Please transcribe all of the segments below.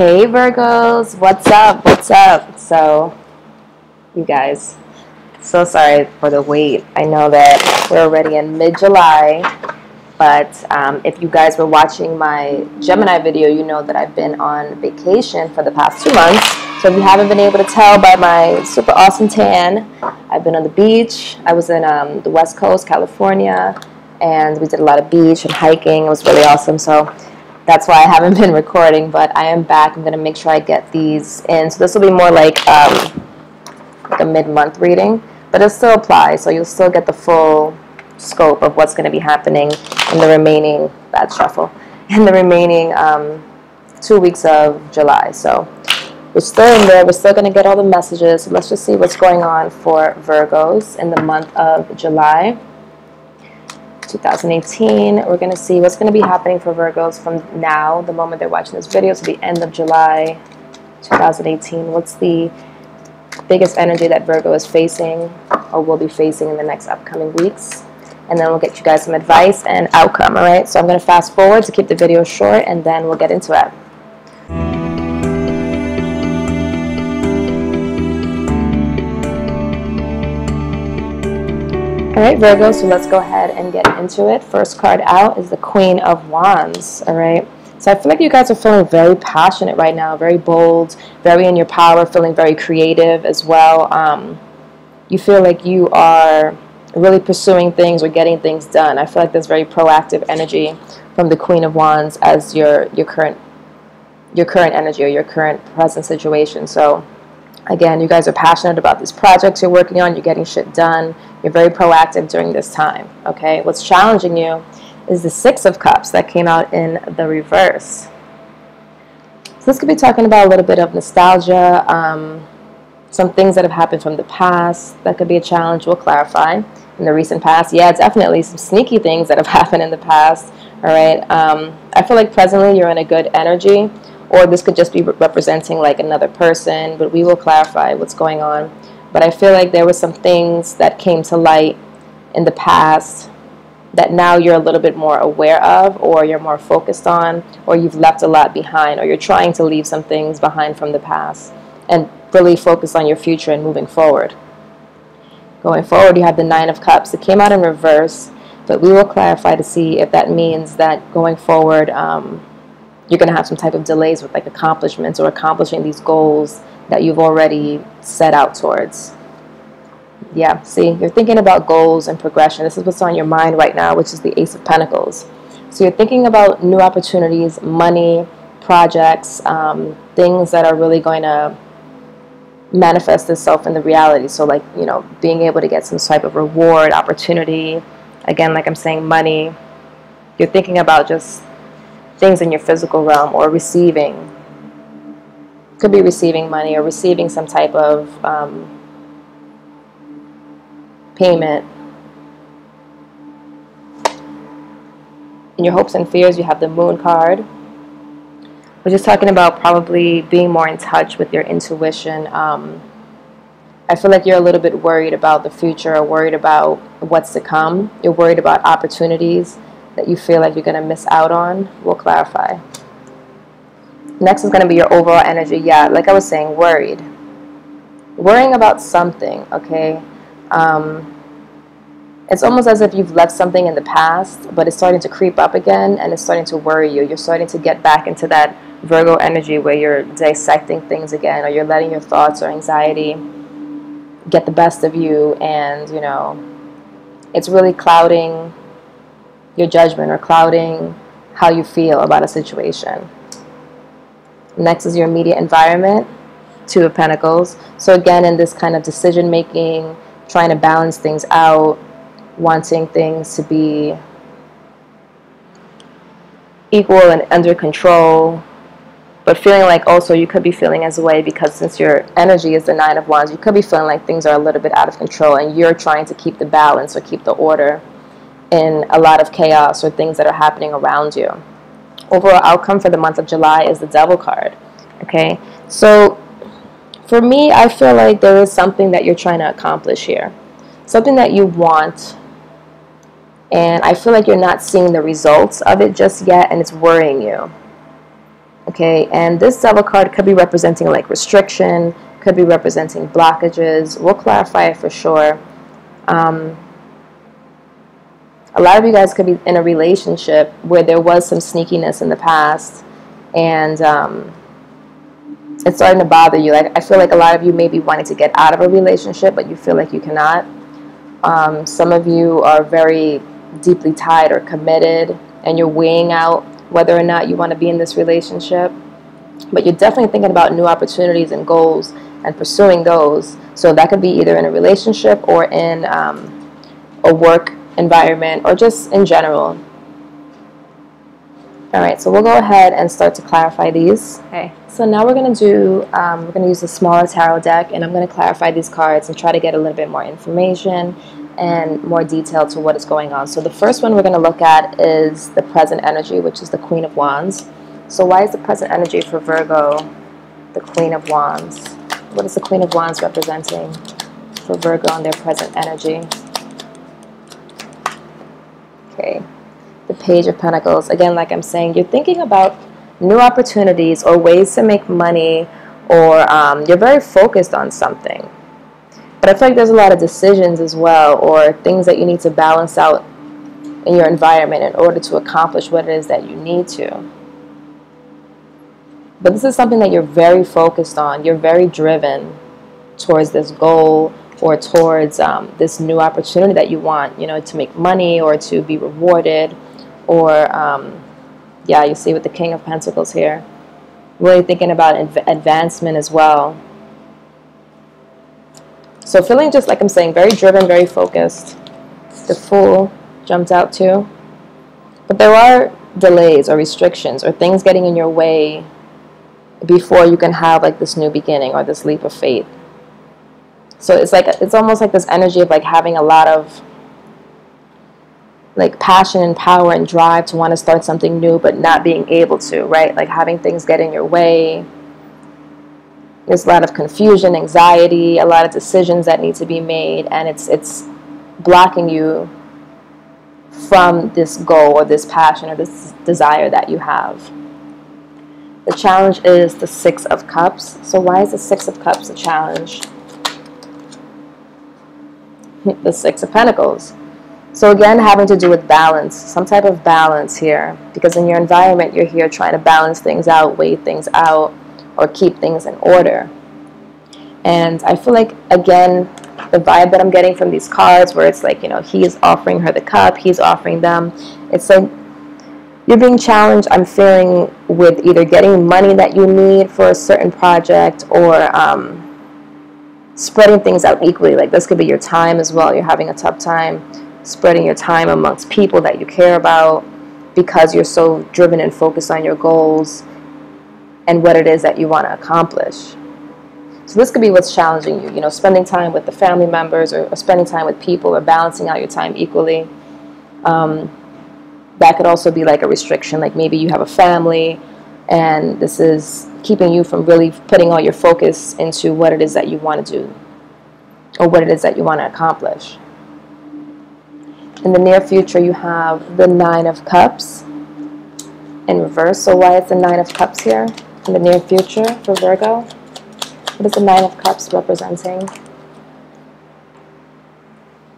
Hey Virgos, what's up? What's up? So, you guys, so sorry for the wait. I know that we're already in mid-July, but if you guys were watching my Gemini video, you know that I've been on vacation for the past 2 months. So if you haven't been able to tell by my super awesome tan, I've been on the beach. I was in the West Coast, California, and we did a lot of beach and hiking. It was really awesome. So that's why I haven't been recording, but I am back. I'm going to make sure I get these in. So this will be more like a mid-month reading, but it still applies. So you'll still get the full scope of what's going to be happening in the remaining, in the remaining 2 weeks of July. So we're still in there. We're still going to get all the messages. So let's just see what's going on for Virgos in the month of July 2018. We're going to see what's going to be happening for Virgos from now, the moment they're watching this video, to the end of July 2018. What's the biggest energy that Virgo is facing or will be facing in the next upcoming weeks? And then we'll get you guys some advice and outcome, all right? So I'm going to fast forward to keep the video short, and then we'll get into it. All right, Virgo, so let's go ahead and get into it. First card out is the Queen of Wands, all right? So I feel like you guys are feeling very passionate right now, very bold, very in your power, feeling very creative as well. You feel like you are really pursuing things or getting things done. I feel like there's very proactive energy from the Queen of Wands as your current energy or your current present situation. So again, you guys are passionate about these projects you're working on. You're getting shit done. You're very proactive during this time, okay? What's challenging you is the Six of Cups that came out in the reverse. So this could be talking about a little bit of nostalgia, some things that have happened from the past. That could be a challenge. We'll clarify. In the recent past, yeah, definitely some sneaky things that have happened in the past, all right? I feel like presently you're in a good energy, or this could just be representing like another person, but we will clarify what's going on. But I feel like there were some things that came to light in the past that now you're a little bit more aware of, or you're more focused on, or you've left a lot behind, or you're trying to leave some things behind from the past and really focus on your future and moving forward. Going forward, you have the Nine of Cups. It came out in reverse, but we will clarify to see if that means that going forward, you're going to have some type of delays with like accomplishments or accomplishing these goals that you've already set out towards. Yeah, see, you're thinking about goals and progression. This is what's on your mind right now, which is the Ace of Pentacles. So you're thinking about new opportunities, money, projects, things that are really going to manifest itself in the reality. So like, you know, being able to get some type of reward, opportunity. Again, like I'm saying, money. You're thinking about just things in your physical realm, or receiving. Could be receiving money or receiving some type of payment. In your hopes and fears, you have the Moon card. We're just talking about probably being more in touch with your intuition. I feel like you're a little bit worried about the future, or worried about what's to come. You're worried about opportunities that you feel like you're going to miss out on. We'll clarify. Next is going to be your overall energy. Yeah, like I was saying, worried. Worrying about something, okay? It's almost as if you've left something in the past, but it's starting to creep up again, and it's starting to worry you. You're starting to get back into that Virgo energy where you're dissecting things again, or you're letting your thoughts or anxiety get the best of you, and, you know, it's really clouding your judgment or clouding how you feel about a situation. Next is your immediate environment, Two of Pentacles. So again, in this kind of decision making, trying to balance things out, wanting things to be equal and under control, but feeling like also you could be feeling as a way, because since your energy is the Nine of Wands, you could be feeling like things are a little bit out of control, and you're trying to keep the balance or keep the order in a lot of chaos or things that are happening around you. Overall outcome for the month of July is the Devil card. Okay, so for me, I feel like there is something that you're trying to accomplish here, something that you want, and I feel like you're not seeing the results of it just yet, and it's worrying you. Okay, and this Devil card could be representing like restriction, could be representing blockages. We'll clarify it for sure. A lot of you guys could be in a relationship where there was some sneakiness in the past, and it's starting to bother you. Like, I feel like a lot of you may be wanting to get out of a relationship, but you feel like you cannot. Some of you are very deeply tied or committed, and you're weighing out whether or not you want to be in this relationship. But you're definitely thinking about new opportunities and goals and pursuing those. So that could be either in a relationship or in a work environment or just in general. All right, so we'll go ahead and start to clarify these. Okay, so now we're going to do, we're going to use a smaller tarot deck, and I'm going to clarify these cards and try to get a little bit more information and more detail to what is going on. So the first one we're going to look at is the present energy, which is the Queen of Wands. So why is the present energy for Virgo the Queen of Wands? What is the Queen of Wands representing for Virgo and their present energy? Okay, the Page of Pentacles. Again, like I'm saying, you're thinking about new opportunities or ways to make money, or you're very focused on something. But I feel like there's a lot of decisions as well, or things that you need to balance out in your environment in order to accomplish what it is that you need to. But this is something that you're very focused on. You're very driven towards this goal, or towards this new opportunity that you want, you know, to make money or to be rewarded, or yeah, you see with the King of Pentacles here, really thinking about advancement as well. So feeling, just like I'm saying, very driven, very focused. The Fool jumped out too. But there are delays or restrictions or things getting in your way before you can have like this new beginning or this leap of faith. So it's like, it's almost like this energy of like having a lot of like passion and power and drive to want to start something new, but not being able to, right? Like having things get in your way. There's a lot of confusion, anxiety, a lot of decisions that need to be made, and it's blocking you from this goal or this passion or this desire that you have. The challenge is the Six of Cups. So why is the Six of Cups a challenge? The Six of Pentacles. So again, having to do with balance, some type of balance here, because in your environment, you're here trying to balance things out, weigh things out, or keep things in order. And I feel like, again, the vibe that I'm getting from these cards, where it's like, you know, he is offering her the cup, he's offering them. It's like you're being challenged, I'm feeling, with either getting money that you need for a certain project, or spreading things out equally. Like this could be your time as well. You're having a tough time spreading your time amongst people that you care about, because you're so driven and focused on your goals and what it is that you want to accomplish. So this could be what's challenging you, you know, spending time with the family members, or spending time with people, or balancing out your time equally. That could also be like a restriction, like maybe you have a family and this is keeping you from really putting all your focus into what it is that you want to do, or what it is that you want to accomplish. In the near future, you have the Nine of Cups in reverse. So why is the Nine of Cups here in the near future for Virgo? What is the Nine of Cups representing?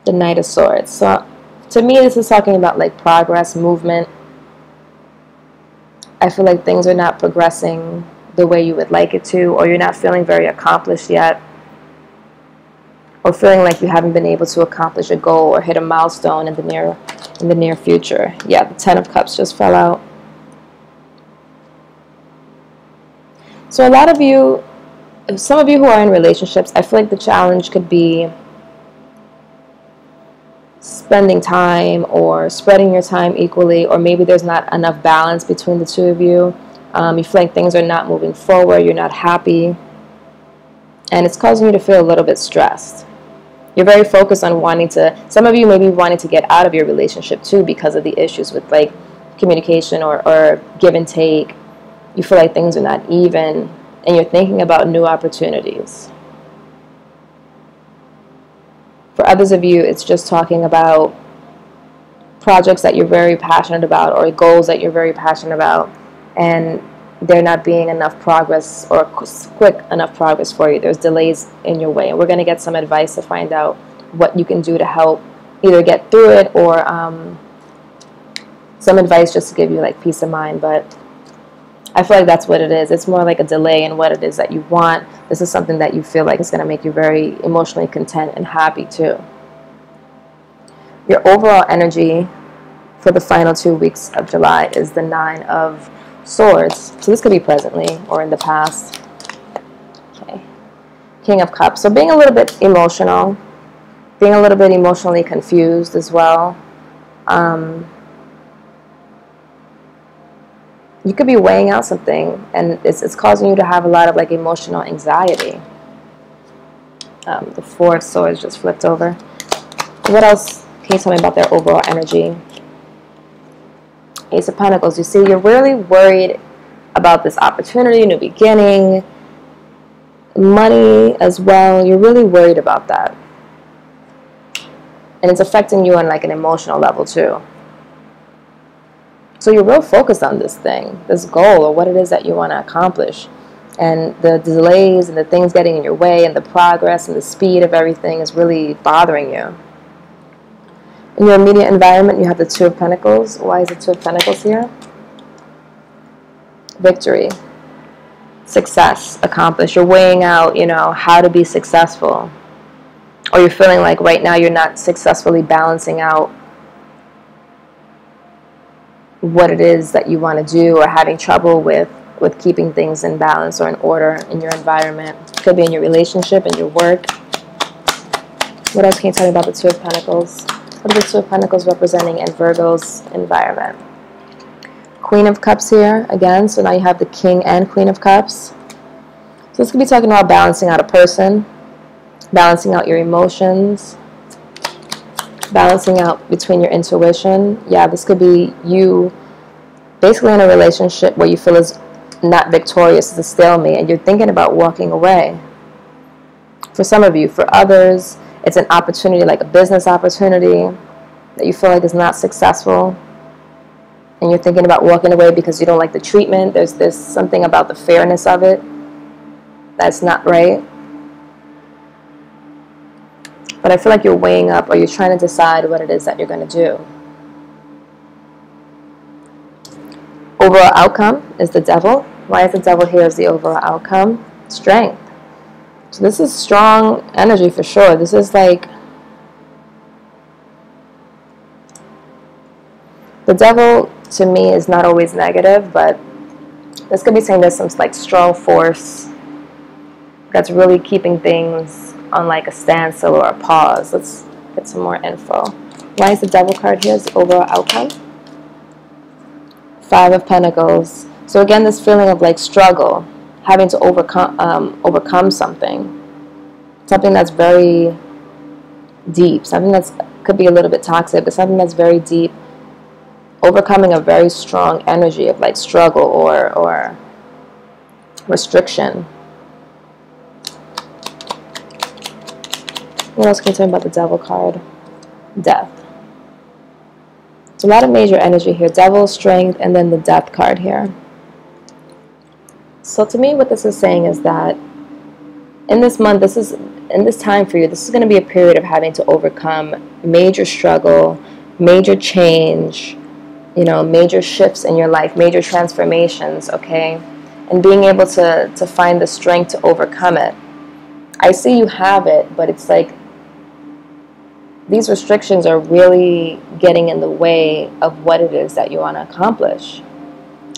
The Knight of Swords. So to me, this is talking about like progress, movement. I feel like things are not progressing the way you would like it to, or you're not feeling very accomplished yet, or feeling like you haven't been able to accomplish a goal or hit a milestone in the near future. Yeah, the Ten of Cups just fell out. So a lot of you, some of you who are in relationships, I feel like the challenge could be spending time or spreading your time equally, or maybe there's not enough balance between the two of you. You feel like things are not moving forward, you're not happy, and it's causing you to feel a little bit stressed. You're very focused on wanting to, some of you may be wanting to get out of your relationship too, because of the issues with like communication or give and take. You feel like things are not even, and you're thinking about new opportunities. For others of you, it's just talking about projects that you're very passionate about, or goals that you're very passionate about, and there not being enough progress or quick enough progress for you. There's delays in your way. And we're going to get some advice to find out what you can do to help either get through it or some advice just to give you like peace of mind. But I feel like that's what it is. It's more like a delay in what it is that you want. This is something that you feel like is going to make you very emotionally content and happy too. Your overall energy for the final 2 weeks of July is the 9 of Swords. So this could be presently or in the past. Okay. King of Cups. So being a little bit emotional, being a little bit emotionally confused as well. You could be weighing out something, and it's causing you to have a lot of like emotional anxiety. The 4 of Swords just flipped over. What else can you tell me about their overall energy? Ace of Pentacles. You see, you're really worried about this opportunity, new beginning, money as well. You're really worried about that. And it's affecting you on like an emotional level too. So you're real focused on this thing, this goal, or what it is that you want to accomplish. And the delays and the things getting in your way and the progress and the speed of everything is really bothering you. In your immediate environment, you have the 2 of Pentacles. Why is the 2 of Pentacles here? Victory. Success. Accomplished. You're weighing out, you know, how to be successful. Or you're feeling like right now you're not successfully balancing out what it is that you want to do, or having trouble with keeping things in balance or in order in your environment. It could be in your relationship, in your work. What else can you tell me about the 2 of Pentacles? What are the 2 of Pentacles representing in Virgo's environment? Queen of Cups here again. So now you have the King and Queen of Cups. So this could be talking about balancing out a person, balancing out your emotions, balancing out between your intuition. Yeah, this could be you basically in a relationship where you feel is not victorious, it's a stalemate, and you're thinking about walking away. For some of you. For others, it's an opportunity, like a business opportunity that you feel like is not successful, and you're thinking about walking away because you don't like the treatment. There's something about the fairness of it that's not right. But I feel like you're weighing up, or you're trying to decide what it is that you're going to do. Overall outcome is the Devil. Why is the Devil here as the overall outcome? Strength. So this is strong energy for sure. This is like the Devil to me is not always negative, but this could be saying there's some like strong force that's really keeping things on like a standstill or a pause. Let's get some more info. Why is the Devil card here as the overall outcome? 5 of Pentacles. So again, this feeling of like struggle, having to overcome something that's very deep, something that's could be a little bit toxic, but something that's very deep, overcoming a very strong energy of like struggle or restriction. What else can you tell me about the Devil card? Death. It's a lot of major energy here. Devil, strength, and then the Death card here. So to me, what this is saying is that in this month, in this time for you, this is going to be a period of having to overcome major struggle, major change, you know, major shifts in your life, major transformations, okay? And being able to find the strength to overcome it. I see you have it, but it's like these restrictions are really getting in the way of what it is that you want to accomplish.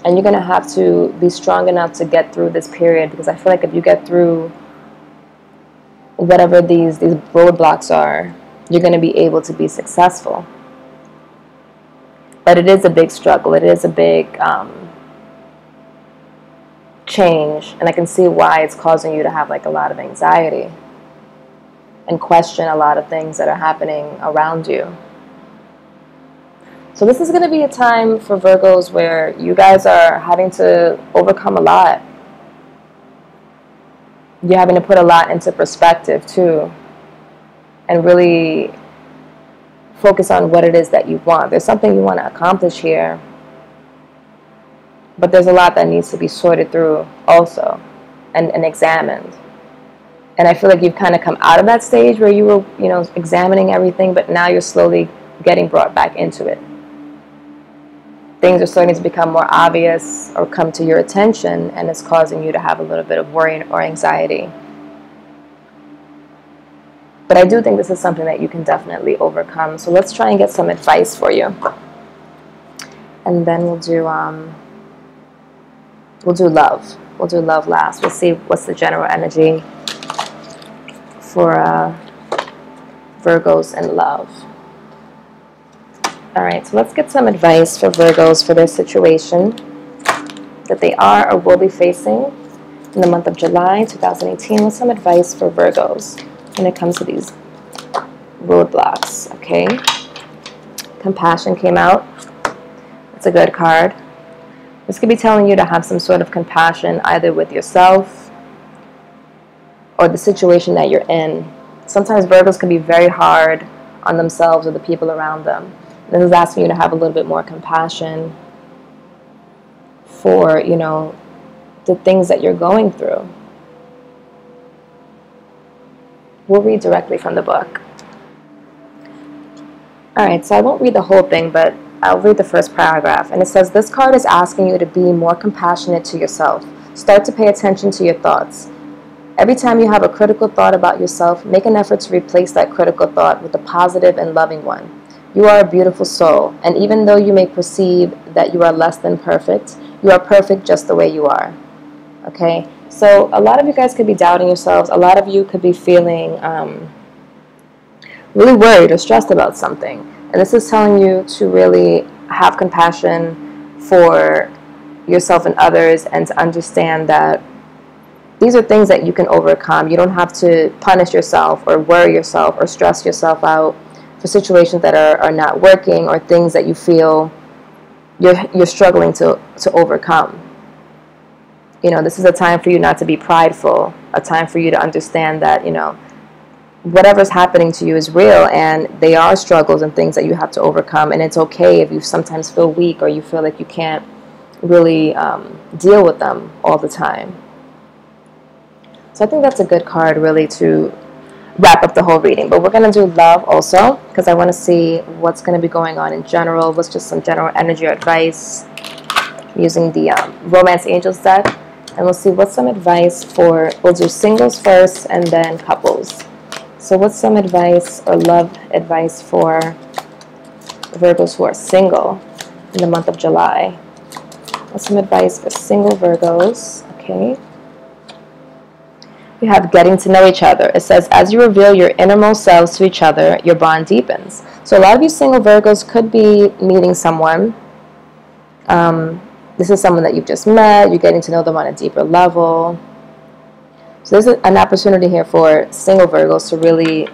And you're going to have to be strong enough to get through this period, because I feel like if you get through whatever these roadblocks are, you're going to be able to be successful. But it is a big struggle. It is a big change. And I can see why it's causing you to have like a lot of anxiety and question a lot of things that are happening around you. So this is going to be a time for Virgos where you guys are having to overcome a lot. You're having to put a lot into perspective too, and really focus on what it is that you want. There's something you want to accomplish here, But there's a lot that needs to be sorted through also and examined. And I feel like you've kind of come out of that stage where you were, you know, examining everything, but now you're slowly getting brought back into it. Things are starting to become more obvious or come to your attention, and it's causing you to have a little bit of worry or anxiety. But I do think this is something that you can definitely overcome. So let's try and get some advice for you. And then we'll do love. We'll do love last. We'll see what's the general energy for Virgos and love. All right, so let's get some advice for Virgos for their situation that they are or will be facing in the month of July 2018. What's some advice for Virgos when it comes to these roadblocks? Okay, compassion came out. It's a good card. This could be telling you to have some sort of compassion either with yourself or the situation that you're in. Sometimes Virgos can be very hard on themselves or the people around them. This is asking you to have a little bit more compassion for, you know, the things that you're going through. We'll read directly from the book. Alright, so I won't read the whole thing, but I'll read the first paragraph. And it says, this card is asking you to be more compassionate to yourself. Start to pay attention to your thoughts. Every time you have a critical thought about yourself, make an effort to replace that critical thought with a positive and loving one. You are a beautiful soul, and even though you may perceive that you are less than perfect, you are perfect just the way you are. Okay? So a lot of you guys could be doubting yourselves. A lot of you could be feeling really worried or stressed about something. And this is telling you to really have compassion for yourself and others, and to understand that these are things that you can overcome. You don't have to punish yourself or worry yourself or stress yourself out for situations that are not working, or things that you feel you're struggling to overcome. You know, this is a time for you not to be prideful, a time for you to understand that, you know, whatever's happening to you is real, and they are struggles and things that you have to overcome. And it's okay if you sometimes feel weak or you feel like you can't really deal with them all the time. So I think that's a good card really to wrap up the whole reading. But we're going to do love also, because I want to see what's going to be going on in general. What's just some general energy or advice using the Romance Angels deck. And we'll see what's some advice for, we'll do singles first and then couples. So what's some advice or love advice for Virgos who are single in the month of July? What's some advice for single Virgos? Okay. We have getting to know each other. It says, as you reveal your innermost selves to each other, your bond deepens. So a lot of you single Virgos could be meeting someone. This is someone that you've just met. You're getting to know them on a deeper level. So there's an opportunity here for single Virgos to really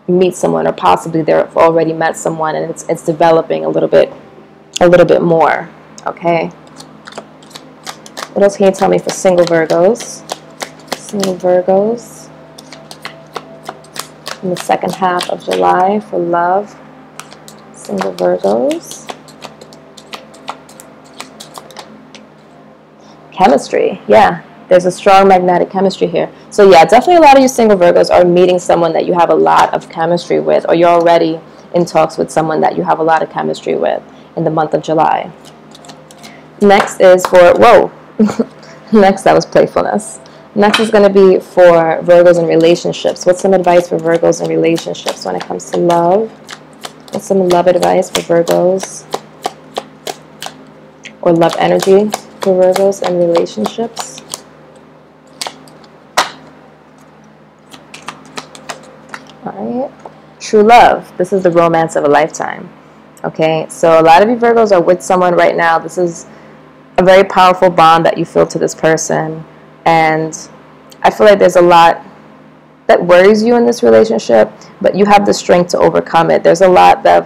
meet someone, or possibly they've already met someone and it's developing a little bit more. Okay. What else can you tell me for single Virgos? Single Virgos in the second half of July for love. Single Virgos. Chemistry, yeah. There's a strong magnetic chemistry here. So yeah, definitely a lot of you single Virgos are meeting someone that you have a lot of chemistry with, or you're already in talks with someone that you have a lot of chemistry with in the month of July. Next is for, whoa. Next, that was playfulness. Next is going to be for Virgos in relationships. What's some advice for Virgos in relationships when it comes to love? What's some love advice for Virgos? Or love energy for Virgos in relationships? Alright. True love. This is the romance of a lifetime. Okay, so a lot of you Virgos are with someone right now. This is a very powerful bond that you feel to this person, and I feel like there's a lot that worries you in this relationship, but you have the strength to overcome it. There's a lot of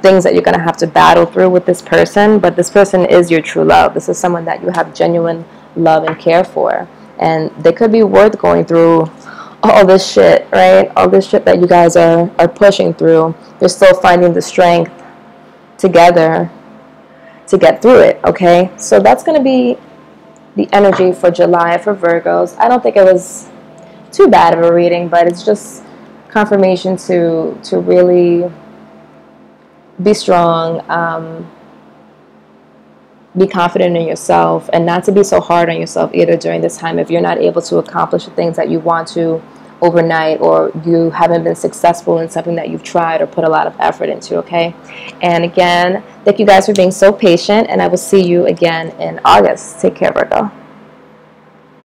things that you're going to have to battle through with this person, but this person is your true love. This is someone that you have genuine love and care for, and they could be worth going through all this shit, right? All this shit that you guys are pushing through. You're still finding the strength together to get through it, okay? So that's going to be the energy for July for Virgos. I don't think it was too bad of a reading, but it's just confirmation to really be strong, be confident in yourself, and not to be so hard on yourself either during this time if you're not able to accomplish the things that you want to overnight, or you haven't been successful in something that you've tried or put a lot of effort into, okay? And again, thank you guys for being so patient, and I will see you again in August. Take care, Virgo.